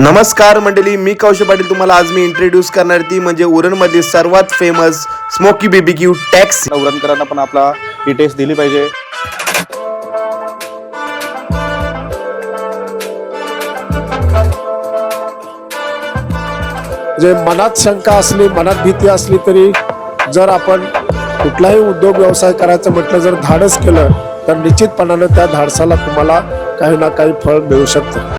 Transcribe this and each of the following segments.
नमस्कार मंडळी, मी कौशल पाटील. तुम्हाला आज मी इंट्रोड्यूस करणार ती म्हणजे उरणमध्ये सर्वात फेमस स्मोकी बीबीक्यू टॅक्सी. उरणकरांना पण आपला ही टेस्ट दिली पाहिजे. जे मनात शंका असली, मनात भीती असली तरी जर आपण कुठलाही उद्योग व्यवसाय करायचं म्हटलं, जर धाडस केलं तर निश्चितपणानं त्या धाडसाला तुम्हाला काही ना काही फळ मिळू शकतं.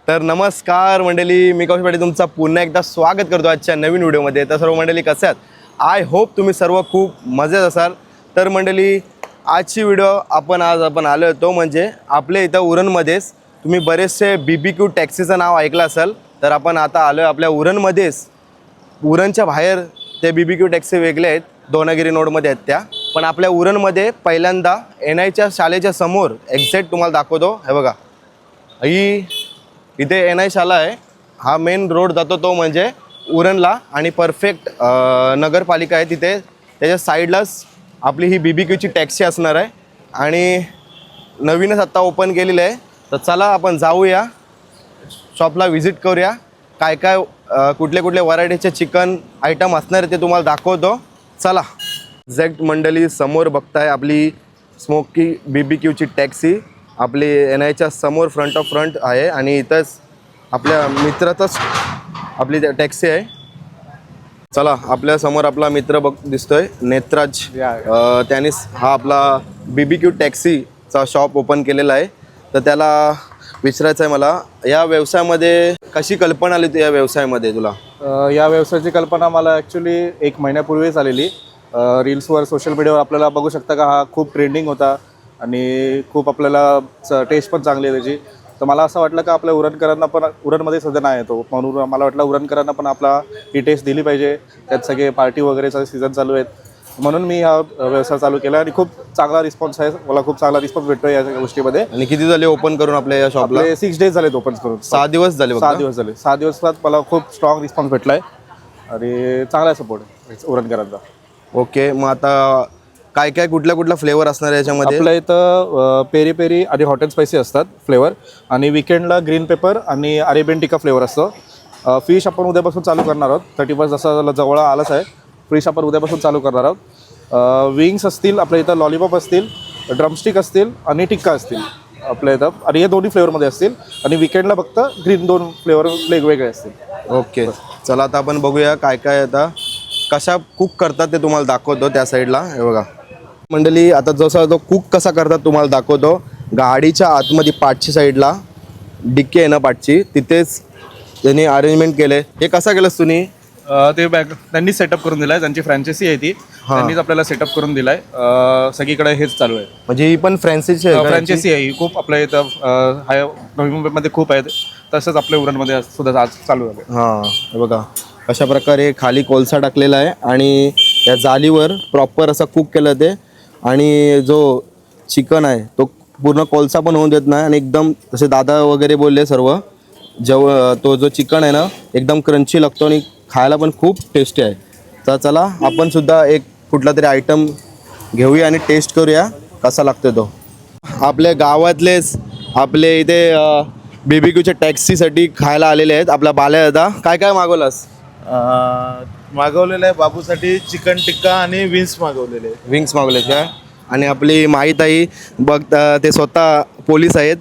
तर नमस्कार मंडळी, मी कौशल पाटील तुमचा पुन्हा एकदा स्वागत करतो आजच्या नवीन व्हिडिओमध्ये. तर सर्व मंडळी कसे आहात? आय होप तुम्ही सर्व खूप मजेत असाल. तर मंडळी, आजची व्हिडिओ आपण आलो होतो म्हणजे आपल्या इथं उरणमध्येच तुम्ही बरेचसे बीबीक्यू टॅक्सीचं नाव ऐकलं असेल. तर आपण आता आलो आहे आपल्या उरणमध्येच. उरणच्या बाहेर ते बीबीक्यू टॅक्सी वेगळे आहेत, दोनागिरी नोडमध्ये आहेत त्या, पण आपल्या उरणमध्ये पहिल्यांदा NIच्या शाळेच्या समोर एक्झॅक्ट तुम्हाला दाखवतो. हे बघा, ही इथे NI शाळा आहे. हा मेन रोड जातो तो म्हणजे उरणला आणि परफेक्ट नगरपालिका आहे तिथे. त्याच्या साईडलाच आपली ही बीबीक्यूची टॅक्सी असणार आहे आणि नवीनच आत्ता ओपन केलेलं आहे. तर चला आपण जाऊया शॉपला, व्हिजिट करूया. काय काय कुठले कुठले व्हरायटीचे चिकन आयटम असणार आहे ते तुम्हाला दाखवतो. चला. एक्झॅक्ट मंडळी, समोर बघताय आपली स्मोकी बीबीक्यूची टॅक्सी आपली NIच्या समोर फ्रंट ऑफ फ्रंट आहे आणि इथंच आपल्या मित्राचाच आपली टॅक्सी आहे. चला, आपल्या समोर आपला मित्र दिसतोय, नेत्राज. त्याने हा आपला बीबीक्यू टॅक्सीचा शॉप ओपन केलेला आहे. तर त्याला विचारायचं आहे मला, या व्यवसायामध्ये कशी कल्पना आली या व्यवसायामध्ये तुला? या व्यवसायाची कल्पना मला ॲक्च्युली 1 महिन्यापूर्वीच आलेली. रील्सवर, सोशल मीडियावर आपल्याला बघू शकता का हा खूप ट्रेंडिंग होता आणि खूप आपल्याला टेस्ट पण चांगली आहे त्याची. तर मला असं वाटलं का आपल्या उरणकरांना पण, उरणमध्ये सध्या नाही येतो म्हणून मला वाटलं उरणकरांना पण आपला ही टेस्ट दिली पाहिजे. त्यात सगळे पार्टी वगैरेचा सीझन चालू आहेत म्हणून मी हा व्यवसाय चालू केला आणि खूप चांगला रिस्पॉन्स आहे. मला खूप चांगला रिस्पॉन्स भेटतो या गोष्टीमध्ये. आणि किती झाले ओपन करून आपल्या या शॉपला? 6 days झालेत ओपन करून. 6 दिवस झाले. 6 दिवस झाले. 6 दिवसात मला खूप स्ट्रॉंग रिस्पॉन्स भेटला आहे आणि चांगला सपोर्ट आहे उरणकरांचा. ओके, मग आता काय काय कुठला फ्लेवर असणार आहे याच्यामध्ये? आपल्या इथं पेरी पेरी आणि हॉट अँड स्पायसी असतात फ्लेवर, आणि विकेंडला ग्रीन पेपर आणि अरेबियन टिक्का फ्लेवर असतं. फिश आपण उद्यापासून चालू करणार आहोत. 31 जसं जवळ आलंच आहे, फिश आपण उद्यापासून चालू करणार आहोत. विंग्स असतील आपल्या इथं, लॉलीपॉप असतील, ड्रमस्टिक असतील आणि टिक्का असतील आपल्या इथं, आणि हे दोन्ही फ्लेवरमध्ये असतील. आणि विकेंडला फक्त ग्रीन 2 फ्लेवर वेगवेगळे असतील. ओके, चला आता आपण बघूया काय काय आता कशा कुक करतात ते तुम्हाला दाखवतो त्या साईडला. हे बघा मंडळी, आता जसं तो कुक कसा करतात तुम्हाला दाखवतो. गाडीच्या आतमध्ये पाठची साईडला डिक्की आहे ना पाठची, तिथेच त्यांनी अरेंजमेंट केले. हे कसं केलंस तुम्ही? ते त्यांनी सेटअप करून दिलाय, त्यांची फ्रँचायसी आहे ती, त्यांनीच आपल्याला सेटअप करून दिलाय. सगळीकडे हेच चालू आहे. म्हणजे ही पण फ्रँचायसी आहे ही खूप आपल्या इथं नवी मुंबईमध्ये खूप आहेत, तसंच आपल्या उरणमध्ये सुद्धा आज चालू आहे. हां, हे बघा अशा प्रकारे खाली कोळसा टाकलेला आहे आणि या जालीवर प्रॉपर असं कुक केलं ते. आणि जो चिकन आहे तो पूर्ण कोळसा पण होऊन देत नाही आणि एकदम जसे दादा वगैरे बोलले सर्व, तो जो चिकन आहे ना एकदम क्रंची लागतो आणि खायला पण खूप टेस्टी आहे. तर चला आपण सुद्धा एक कुठला तरी आयटम घेऊया आणि टेस्ट करूया कसा लागतो तो. आपल्या गावातलेच आपले इथे बीबीक्यूच्या टॅक्सीसाठी खायला आलेले आहेत. आपला बाल्या दादा, काय काय मागवलास? मागवलेलं आहे बाबूसाठी चिकन टिक्का आणि विंग्स मागवलेले. विंग्स मागवले काय? आणि आपली माहीताई बघ, ते स्वतः पोलीस आहेत.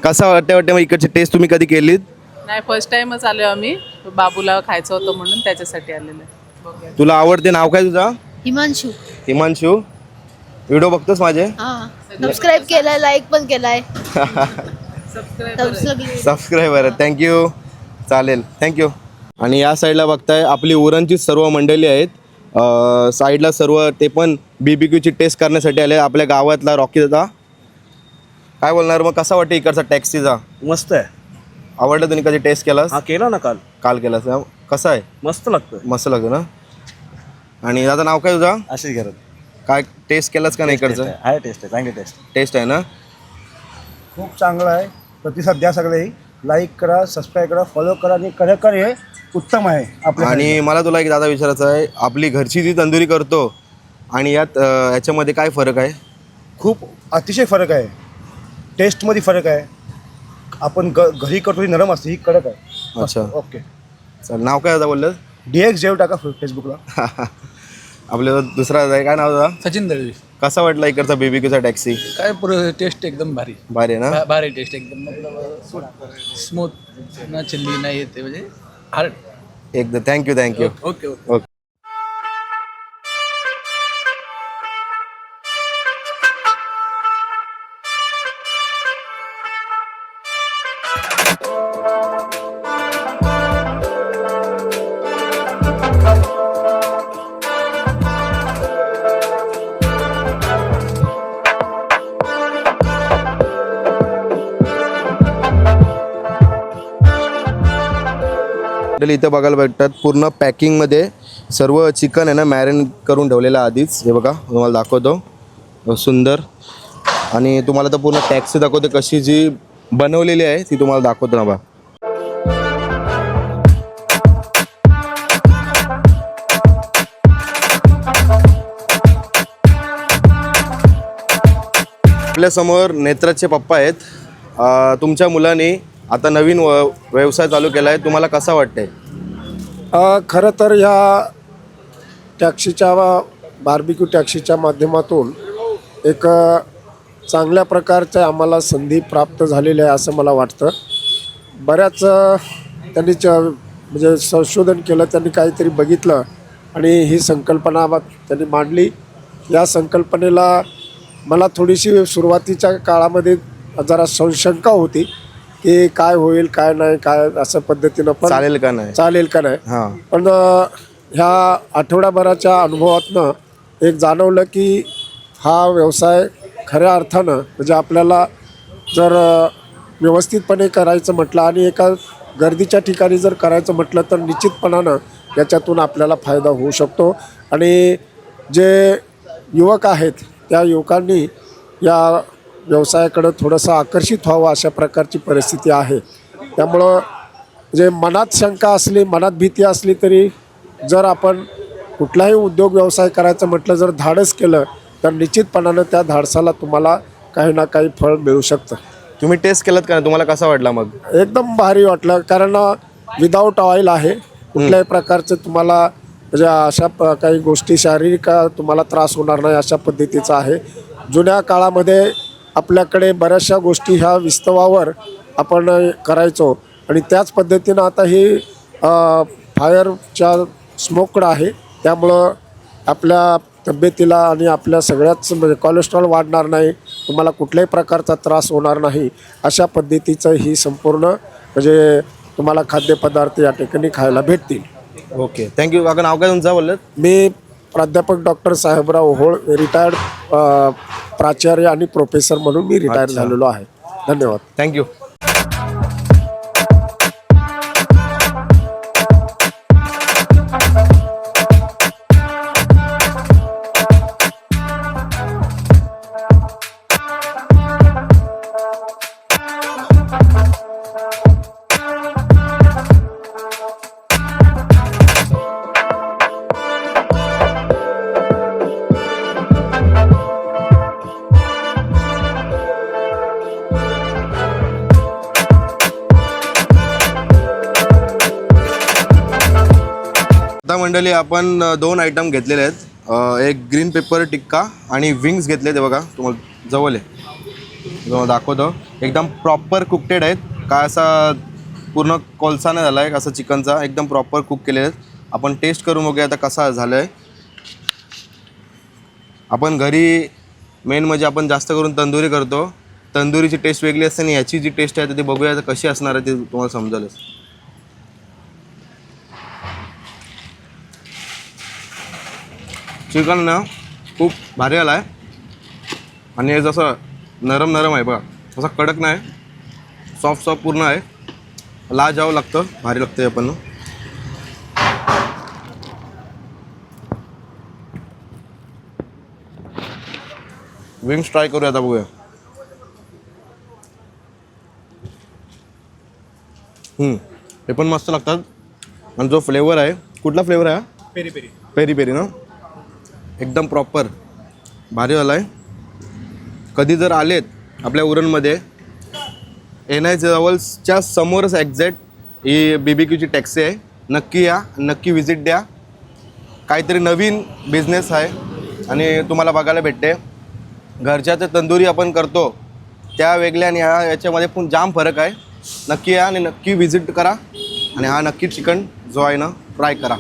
कसं वाटतं मग इकडची टेस्ट तुम्ही कधी केलीत? नाही, फर्स्ट टाइमच आलो आम्ही. बाबूला खायचं होतं म्हणून त्याच्यासाठी आलेलं आहे. तुला आवडते? नाव काय तुझा? हिमांशू. हिमांशू. व्हिडिओ बघतोस माझे? सबस्क्राईब केलाय, लाईक पण केलाय. Subscriber, thank you. चालेल, थँक्यू. आणि या साईडला बघताय आपली उरणची सर्व मंडळी आहेत. साईडला सर्व ते पण बीबीक्यूची टेस्ट करण्यासाठी आले. आपल्या गावातला रॉकी दादा, काय बोलणार मग? कसा वाटतं इकडचा टॅक्सीचा? मस्त आहे. आवडलं? तुम्ही कधी टेस्ट केलास? हा, केला ना काल केलास? कसा आहे? मस्त लागतं. मस्त लागतं ना. आणि दादा नाव काय तुझा? अशीच करत. काय टेस्ट केलास का नाही इकडचं? आहे, टेस्ट आहे, चांगली टेस्ट आहे ना. खूप चांगलं आहे. प्रतिसाद द्या सगळेही. लाईक करा, सबस्क्राईब करा, फॉलो करा आणि खरेखर हे उत्तम आहे आपल्या. आणि मला तुला एक दादा विचारायचं आहे, आपली घरची जी तंदुरी करतो आणि याच्यामध्ये काय फरक आहे? खूप अतिशय फरक आहे. टेस्टमध्ये फरक आहे. आपण घरी करतो ती नरम असते, ही कडक आहे. अच्छा. ओके. चल, नाव काय होतं बोललं? DX जेव टाका फेसबुकला. आपल्याला दुसरा आहे, काय नाव होतं? सचिन दळवी. कसा वाटला इकडचा BBQचा टॅक्सी? काय पुरं टेस्ट एकदम भारी. भारी आहे ना? भारी टेस्ट एकदम मतलब स्मूथ ना चिल्ली नाही येते म्हणजे हार्ड. एकदम thank you thank you. Okay okay. Okay. इथं बघायला भेटतात पूर्ण पॅकिंगमध्ये सर्व चिकन आहे ना मॅरिनेट करून ठेवलेलं आधीच. हे बघा तुम्हाला दाखवतो, सुंदर. आणि तुम्हाला तर पूर्ण टॅक्सी दाखवते कशी जी बनवलेली आहे ती तुम्हाला दाखवतो ना बा. आपल्यासमोर नेत्राचे पप्पा आहेत. तुमच्या मुलांनी आता नवीन व्यवसाय चालू केला आहे, तुम्हाला कसा वाटतंय? खरं तर ह्या टॅक्सीच्या बार्बिक्यू टॅक्सीच्या माध्यमातून एक चांगल्या प्रकारच्या आम्हाला संधी प्राप्त झालेली आहे असं मला वाटतं. बऱ्याच त्यांनी म्हणजे संशोधन केलं, त्यांनी काहीतरी बघितलं आणि ही संकल्पना त्यांनी मांडली. या संकल्पनेला मला थोडीशी सुरुवातीच्या काळामध्ये जरा शंका होती की काय होईल काय नाही, काय असं पद्धतीनं पण चालेल का नाही. हां. पण ह्या आठवड्याभराच्या अनुभवातनं एक जाणवलं की हा व्यवसाय खऱ्या अर्थानं म्हणजे आपल्याला जर व्यवस्थितपणे करायचं म्हटलं आणि एका गर्दीच्या ठिकाणी जर करायचं म्हटलं तर निश्चितपणानं याच्यातून आपल्याला फायदा होऊ शकतो. आणि जे युवक आहेत त्या युवकांनी या व्यवसायाकडं थोडंसं आकर्षित व्हावं अशा प्रकारची परिस्थिती आहे. त्यामुळं जे मनात शंका असली, मनात भीती असली तरी जर आपण कुठलाही उद्योग व्यवसाय करायचं म्हटलं, जर धाडस केलं तर निश्चितपणानं त्या धाडसाला तुम्हाला काही ना काही फळ मिळू शकतं. तुम्ही टेस्ट केलात का? तुम्हाला कसा वाटला मग? एकदम भारी वाटलं, कारण विदाऊट ऑइल आहे. कुठल्याही प्रकारचं तुम्हाला म्हणजे अशा काही गोष्टी शारीरिक तुम्हाला त्रास होणार नाही अशा पद्धतीचं आहे. जुन्या काळामध्ये आपल्याकडे बऱ्याचशा गोष्टी ह्या विस्तवावर आपण करायचो आणि त्याच पद्धतीनं आता ही फायरच्या स्मोकड आहे. त्यामुळं आपल्या तब्येतीला आणि आपल्या सगळ्याच म्हणजे कोलेस्ट्रॉल वाढणार नाही, तुम्हाला कुठल्याही प्रकारचा त्रास होणार नाही अशा पद्धतीचं ही संपूर्ण म्हणजे तुम्हाला खाद्यपदार्थ या ठिकाणी खायला भेटतील. Okay, thank you. काका, नाव काय तुमचं बोललं? मी प्राध्यापक डॉक्टर साहेबराव ओहोळ, रिटायर्ड प्राचार्य आणि प्रोफेसर म्हणून मी रिटायर झालेलो आहे. धन्यवाद. थँक्यू. आता मंडळी आपण 2 आयटम घेतलेले आहेत. एक ग्रीन पेपर टिक्का आणि विंग्स घेतले ते बघा, तुम्हाला जवळ आहे तुम्हाला दाखवतो. एकदम प्रॉपर कुकटेड आहेत, काय असा पूर्ण कोळसा नाही झाला आहे असं चिकनचा, एकदम प्रॉपर कुक केलेले आहेत. आपण टेस्ट करून बघूया आता कसा झालं आहे. आपण घरी मेन म्हणजे आपण जास्त करून तंदुरी करतो, तंदुरीची टेस्ट वेगळी असते आणि याची जी टेस्ट आहे ती बघूया आता कशी असणार आहे ते तुम्हाला समजेलच. चिकन ना खूप भारी आला आहे आणि हे जसं नरम नरम आहे बघा, असं कडक नाही, सॉफ्ट पूर्ण आहे. जावं लागतं, भारी लागतं हे पण. विंग्स ट्राय करूया आता, बघूया. हे पण मस्त लागतात आणि जो फ्लेवर आहे, कुठला फ्लेवर आहे? Peri peri. पेरी पेरी ना, एकदम प्रॉपर भारी झाला आहे. कधी जर आलेत आपल्या उरणमध्ये एन आय जवळच्या समोरच एक्झॅक्ट ही BBQची टॅक्सी आहे. नक्की या, नक्की व्हिजिट द्या. काहीतरी नवीन बिझनेस आहे आणि तुम्हाला बघायला भेटते. घरच्याचं तंदुरी आपण करतो त्या वेगळ्या आणि याच्यामध्ये पण जाम फरक आहे. नक्की या आणि नक्की व्हिजिट करा आणि हा नक्की चिकन जो आहे ना ट्राय करा.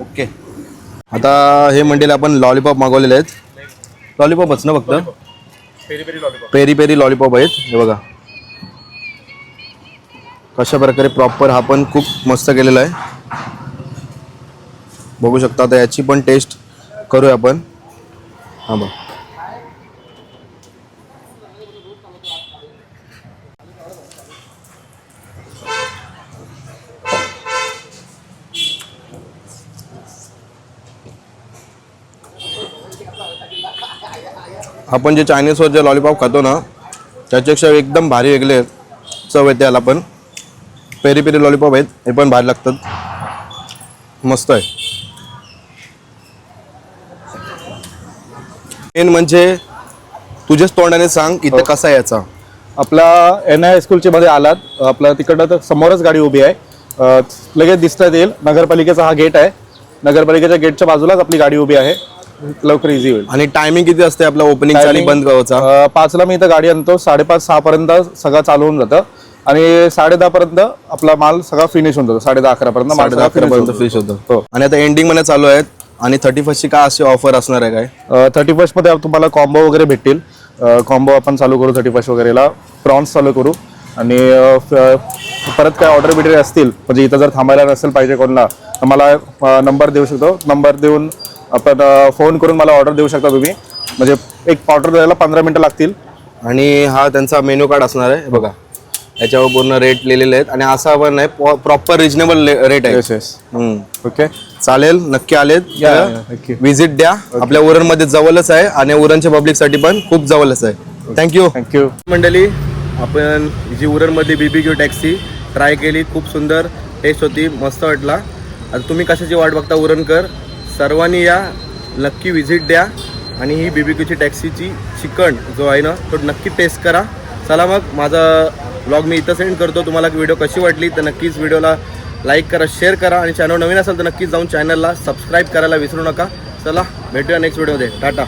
ओके. आता हे मंडळी आपण लॉलीपॉप मागवलेले आहेत. लॉलीपॉपच ना फक्त पेरी पेरी लॉलीपॉप आहेत. हे बघा कशा प्रकारे प्रॉपर हा पण खूप मस्त केलेला आहे. बघू शकता. आता याची पण टेस्ट करूया आपण. हां बघ आपण जे चायनीजवर जे लॉलीपॉप खातो ना त्याच्यापेक्षा एकदम भारी वेगळे चव येते याला. पण पेरी पेरी लॉलीपॉप आहेत हे पण भारी लागतात. मस्त आहे. मेन म्हणजे तुझ्याच तोंडाने सांग इथं कसा यायचा. आपला NI हायस्कूलच्या मध्ये आलात आपला तिकडं तर समोरच गाडी उभी आहे. लगेच दिसतात येईल. नगरपालिकेचा हा गेट आहे. नगरपालिकेच्या गेटच्या बाजूलाच आपली गाडी उभी आहे. लवकर इझी होईल. आणि टायमिंग किती असते आपला ओपनिंग आणि बंद करायचा? 5ला मी इथं गाडी आणतो. 5:30-6 पर्यंत सगळं चालू होऊन जातं आणि 10:30 पर्यंत आपला माल सगळा फिनिश होऊन जातो. 10:30-11 पर्यंत 11:30 फ्रेश होतं. हो. आणि आता एंडिंग मध्ये चालू आहेत आणि 31st काय अशी ऑफर असणार आहे काय? 31st मध्ये तुम्हाला कॉम्बो वगैरे भेटतील. कॉम्बो आपण चालू करू 31st वगैरेला. प्रॉन्स चालू करू आणि परत काय ऑर्डर बिर्डर असतील म्हणजे इथं जर थांबायला नसेल पाहिजे कोणाला तर मला नंबर देऊ शकतो. नंबर देऊन आपण फोन करून मला ऑर्डर देऊ शकता तुम्ही. म्हणजे एक ऑर्डर द्यायला 15 मिनटं लागतील. आणि हा त्यांचा मेन्यू कार्ड असणार आहे. बघा याच्यावर पूर्ण रेट लिहिलेले आहेत आणि असा पण नाही प्रॉपर रिजनेबल रेट आहे. Yes yes. ओके चालेल. नक्की आलेत नक्की. व्हिजिट द्या. आपल्या उरणमध्ये जवळच आहे आणि उरणच्या पब्लिकसाठी पण खूप जवळच आहे. थँक्यू. थँक्यू. मंडळी आपण जी उरणमध्ये BBQ टॅक्सी ट्राय केली. खूप सुंदर टेस्ट होती. मस्त वाटला. आता तुम्ही कशाची वाट बघता उरणकर सर्वांनी या नक्की व्हिजिट द्या आणि ही BBQची टॅक्सीची चिकन जो आहे ना तो नक्की टेस्ट करा. चला मग माझा व्लॉग मी इथं सेंड करतो. तुम्हाला व्हिडिओ कशी वाटली तर नक्कीच व्हिडिओला लाईक करा, शेअर करा आणि चॅनल नवीन असेल तर नक्कीच जाऊन चॅनलला सबस्क्राईब करायला विसरू नका. चला भेटूया नेक्स्ट व्हिडिओमध्ये. टाटा.